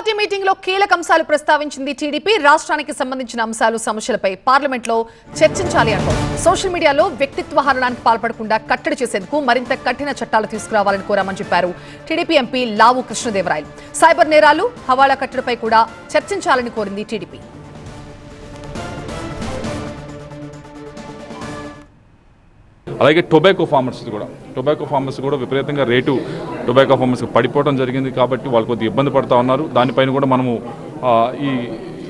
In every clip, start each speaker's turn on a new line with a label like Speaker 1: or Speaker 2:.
Speaker 1: Party meeting లో కీలక అంశాలు ప్రస్తావించింది టీడీపీ. రాష్ట్రానికి సంబంధించిన అంశాలు సమస్యలపై పార్లమెంట్ లో చర్చించాలి అంటూ సోషల్ మీడియాలో వ్యక్తిత్వ హననానికి పాల్పడకుండా కట్టడి చేసేందుకు మరింత కఠిన చట్టాలు తీసుకురావాలని కోరామని చెప్పారు టీడీపీ ఎంపీ లావు కృష్ణదేవరాయలు. సైబర్ నేరాలు, హవాలా కట్టడిపై కూడా చర్చించాలని కోరింది టీడీపీ.
Speaker 2: అలాగే టొబాకో ఫార్మర్స్ కూడా విపరీతంగా రేటు టొబాకో ఫార్మర్స్కి పడిపోవడం జరిగింది కాబట్టి వాళ్ళు కొద్దిగా ఇబ్బంది పడుతూ ఉన్నారు. దానిపైన కూడా మనము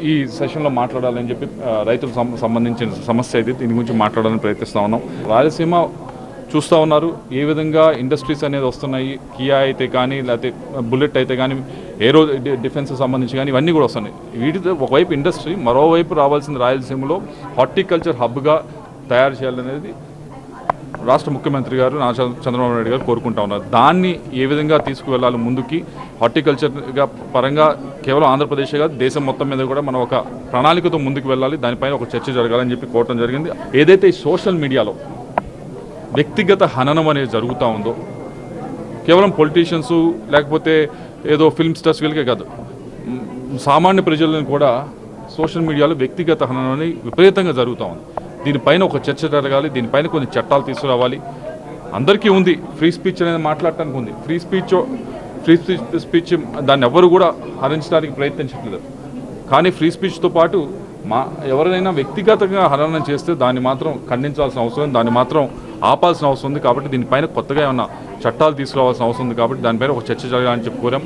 Speaker 2: ఈ సెషన్లో మాట్లాడాలని చెప్పి రైతులకు సంబంధించిన సమస్య ఇది, దీని గురించి మాట్లాడాలని ప్రయత్నిస్తూ ఉన్నాం. రాయలసీమ చూస్తూ ఉన్నారు ఏ విధంగా ఇండస్ట్రీస్ అనేది వస్తున్నాయి. కియా అయితే కానీ, లేకపోతే బుల్లెట్ అయితే కానీ, ఏరో డిఫెన్స్ సంబంధించి కానీ ఇవన్నీ కూడా వస్తున్నాయి. వీటితో ఒకవైపు ఇండస్ట్రీ, మరోవైపు రావాల్సిన రాయలసీమలో హార్టికల్చర్ హబ్గా తయారు చేయాలనేది రాష్ట్ర ముఖ్యమంత్రి గారు చంద్రబాబు నాయుడు గారు కోరుకుంటా ఉన్నారు. దాన్ని ఏ విధంగా తీసుకువెళ్ళాలి ముందుకి, హార్టికల్చర్గా పరంగా కేవలం ఆంధ్రప్రదేశ్ కాదు దేశం మొత్తం మీద కూడా మనం ఒక ప్రణాళికతో ముందుకు వెళ్ళాలి, దానిపైన ఒక చర్చ జరగాలని చెప్పి కోరటం జరిగింది. ఏదైతే ఈ సోషల్ మీడియాలో వ్యక్తిగత హననం అనేది జరుగుతూ ఉందో, కేవలం పొలిటీషియన్స్ లేకపోతే ఏదో ఫిల్మ్ స్టార్స్ వీళ్ళకే కాదు, సామాన్య ప్రజలను కూడా సోషల్ మీడియాలో వ్యక్తిగత హననం అనేది విపరీతంగా జరుగుతూ ఉంది. దీనిపైన ఒక చర్చ జరగాలి, దీనిపైన కొన్ని చట్టాలు తీసుకురావాలి. అందరికీ ఉంది ఫ్రీ స్పీచ్ అనేది మాట్లాడటానికి ఉంది. ఫ్రీ స్పీచ్ దాన్ని ఎవరు కూడా హరించడానికి ప్రయత్నించట్లేదు. కానీ ఫ్రీ స్పీచ్తో పాటు ఎవరైనా వ్యక్తిగతంగా హననం చేస్తే దాన్ని మాత్రం ఖండించాల్సిన అవసరం ఉంది, దాన్ని మాత్రం ఆపాల్సిన అవసరం ఉంది. కాబట్టి దీనిపైన కొత్తగా ఏమన్నా చట్టాలు తీసుకురావాల్సిన అవసరం ఉంది. కాబట్టి దానిపైన ఒక చర్చ జరగాలని చెప్పి కోరాం.